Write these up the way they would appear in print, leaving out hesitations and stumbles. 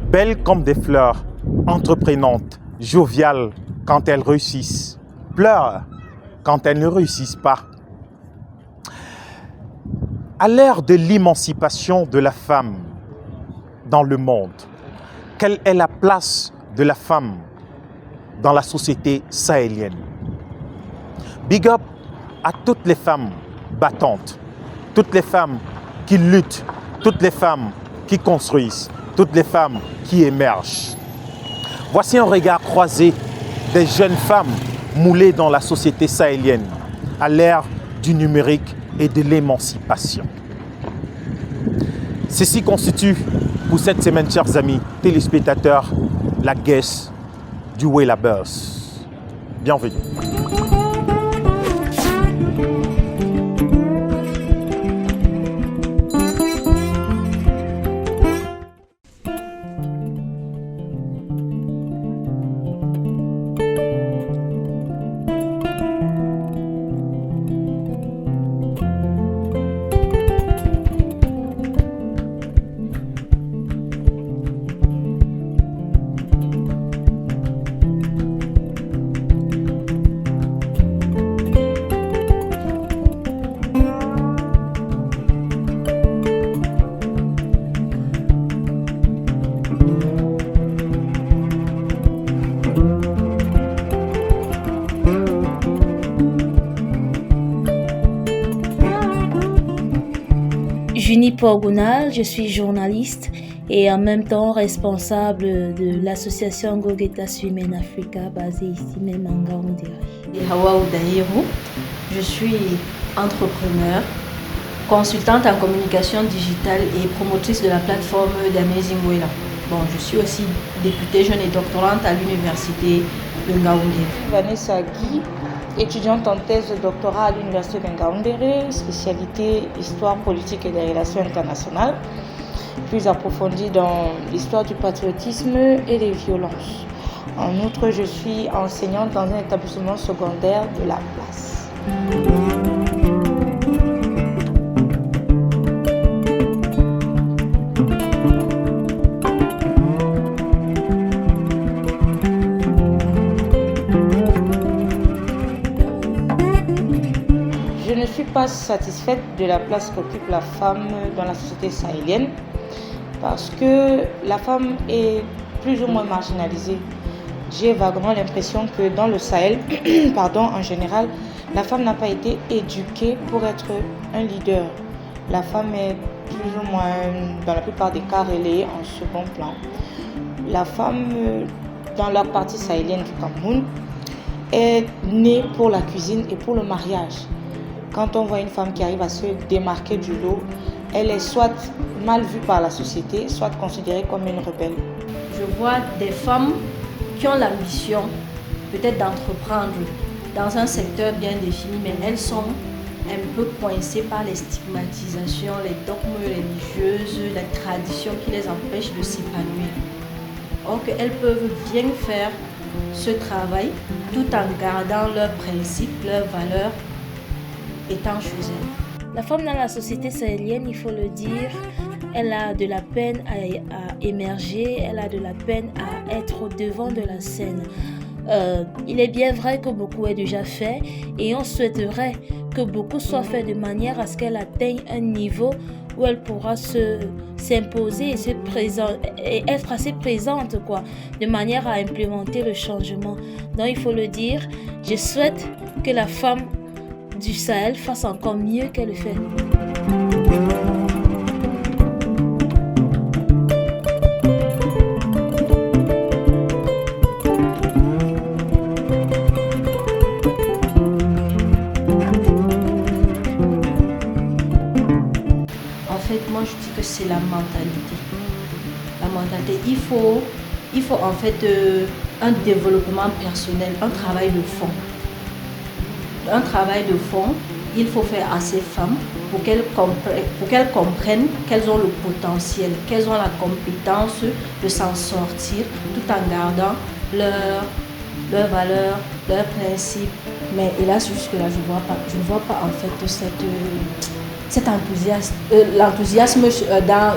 Belles comme des fleurs, entreprenantes, joviales quand elles réussissent, pleurent quand elles ne réussissent pas. À l'ère de l'émancipation de la femme dans le monde, quelle est la place de la femme dans la société sahélienne? Big up à toutes les femmes battantes, toutes les femmes qui luttent, toutes les femmes qui construisent, toutes les femmes qui émergent. Voici un regard croisé des jeunes femmes moulées dans la société sahélienne à l'ère du numérique et de l'émancipation. Ceci constitue pour cette semaine, chers amis téléspectateurs, la guest du Wela Buzz. Bienvenue. Juni Porgunal, je suis journaliste et en même temps responsable de l'association Gogetas Women Africa basée ici même en Ngaoundéré. Hawa Oudaïrou, je suis entrepreneur, consultante en communication digitale et promotrice de la plateforme d'Amazing Wela. Bon, je suis aussi députée jeune et doctorante à l'université de Ngaoundéré. Vanessa Guy, étudiante en thèse de doctorat à l'université de Ngaoundéré, spécialité histoire politique et des relations internationales, plus approfondie dans l'histoire du patriotisme et des violences. En outre, je suis enseignante dans un établissement secondaire de la place. Je ne suis pas satisfaite de la place qu'occupe la femme dans la société sahélienne parce que la femme est plus ou moins marginalisée. J'ai vaguement l'impression que dans le Sahel, en général, la femme n'a pas été éduquée pour être un leader. La femme est plus ou moins, dans la plupart des cas, relayée en second plan. La femme, dans la partie sahélienne du Cameroun, est née pour la cuisine et pour le mariage. Quand on voit une femme qui arrive à se démarquer du lot, elle est soit mal vue par la société, soit considérée comme une rebelle. Je vois des femmes qui ont l'ambition peut-être d'entreprendre dans un secteur bien défini, mais elles sont un peu coincées par les stigmatisations, les dogmes religieuses, les traditions qui les empêchent de s'épanouir. Or qu'elles peuvent bien faire ce travail tout en gardant leurs principes, leurs valeurs étant chez elle. La femme dans la société sahélienne, il faut le dire, elle a de la peine à émerger, elle a de la peine à être au devant de la scène. Il est bien vrai que beaucoup est déjà fait et on souhaiterait que beaucoup soit fait de manière à ce qu'elle atteigne un niveau où elle pourra s'imposer et être assez présente, de manière à implémenter le changement. Donc il faut le dire, je souhaite que la femme du Sahel fasse encore mieux qu'elle le fait. En fait, moi je dis que c'est la mentalité. La mentalité, il faut en fait un développement personnel, un travail de fond. Un travail de fond, il faut faire à ces femmes pour qu'elles comprennent qu'elles ont le potentiel, qu'elles ont la compétence de s'en sortir tout en gardant leurs valeurs, leurs principes. Mais hélas, jusque-là, je ne vois pas en fait cet enthousiasme, l'enthousiasme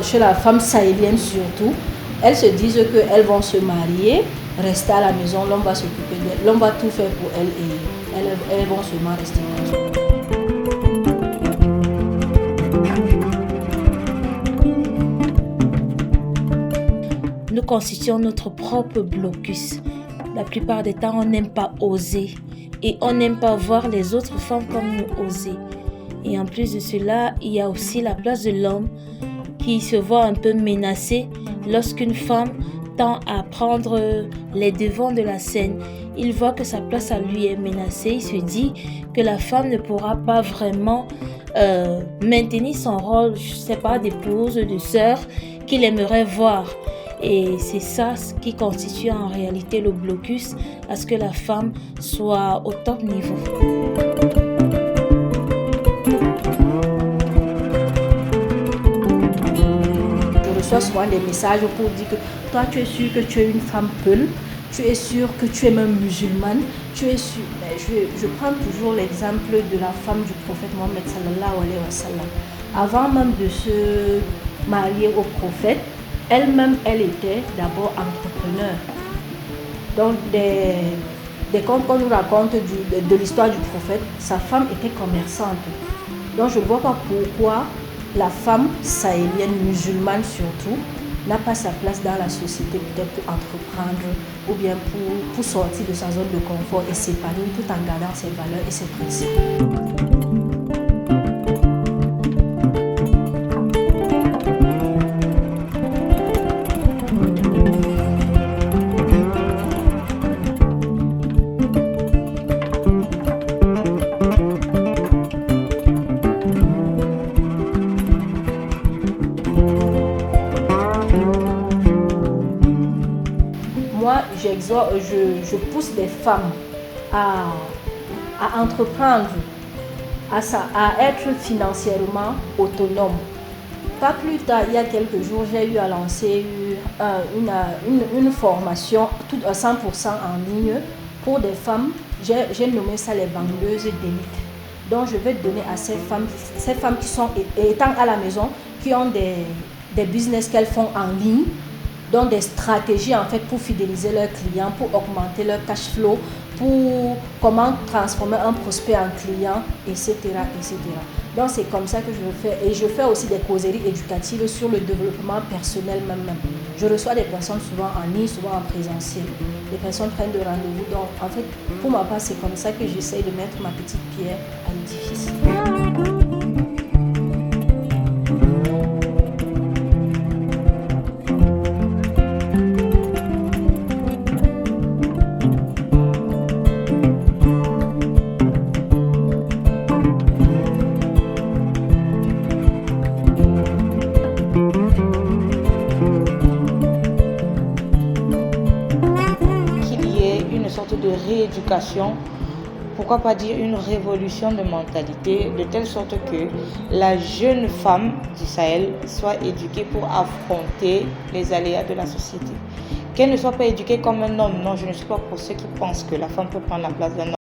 chez la femme sahélienne surtout, elles se disent qu'elles vont se marier, rester à la maison, l'homme va s'occuper d'elles, l'homme va tout faire pour elles et elles vont seulement rester là. Nous constituons notre propre blocus. La plupart des temps, on n'aime pas oser et on n'aime pas voir les autres femmes comme nous oser. Et en plus de cela, il y a aussi la place de l'homme qui se voit un peu menacé lorsqu'une femme tend à prendre les devants de la scène. Il voit que sa place à lui est menacée. Il se dit que la femme ne pourra pas vraiment maintenir son rôle, je ne sais pas, d'épouse, de sœur qu'il aimerait voir. Et c'est ça qui constitue en réalité le blocus à ce que la femme soit au top niveau. Je reçois souvent des messages pour dire que toi tu es sûr que tu es une femme peule, tu es sûr que tu es même musulmane, tu es sûr. Mais je prends toujours l'exemple de la femme du prophète Mohammed sallallahu alayhi wa sallam. Avant même de se marier au prophète, elle-même, elle était d'abord entrepreneur. Donc, des contes qu'on nous raconte de l'histoire du prophète, sa femme était commerçante. Donc, je ne vois pas pourquoi la femme sahélienne, musulmane surtout, n'a pas sa place dans la société, peut-être pour entreprendre ou bien pour sortir de sa zone de confort et s'épanouir tout en gardant ses valeurs et ses principes. Moi, je pousse des femmes à entreprendre, à être financièrement autonomes. Pas plus tard, il y a quelques jours, j'ai eu à lancer une formation à 100% en ligne pour des femmes. J'ai nommé ça les vendeuses d'élite. Donc, je vais donner à ces femmes qui sont étant à la maison, qui ont des business qu'elles font en ligne, donc des stratégies en fait pour fidéliser leurs clients, pour augmenter leur cash flow, pour comment transformer un prospect en client, etc. etc. Donc c'est comme ça que je le fais. Et je fais aussi des causeries éducatives sur le développement personnel même. Je reçois des personnes souvent en ligne, souvent en présentiel. Les personnes prennent de rendez-vous. Donc en fait, pour ma part, c'est comme ça que j'essaye de mettre ma petite pierre à l'édifice. De rééducation, pourquoi pas dire une révolution de mentalité, de telle sorte que la jeune femme du Sahel soit éduquée pour affronter les aléas de la société. Qu'elle ne soit pas éduquée comme un homme. Non, je ne suis pas pour ceux qui pensent que la femme peut prendre la place d'un homme.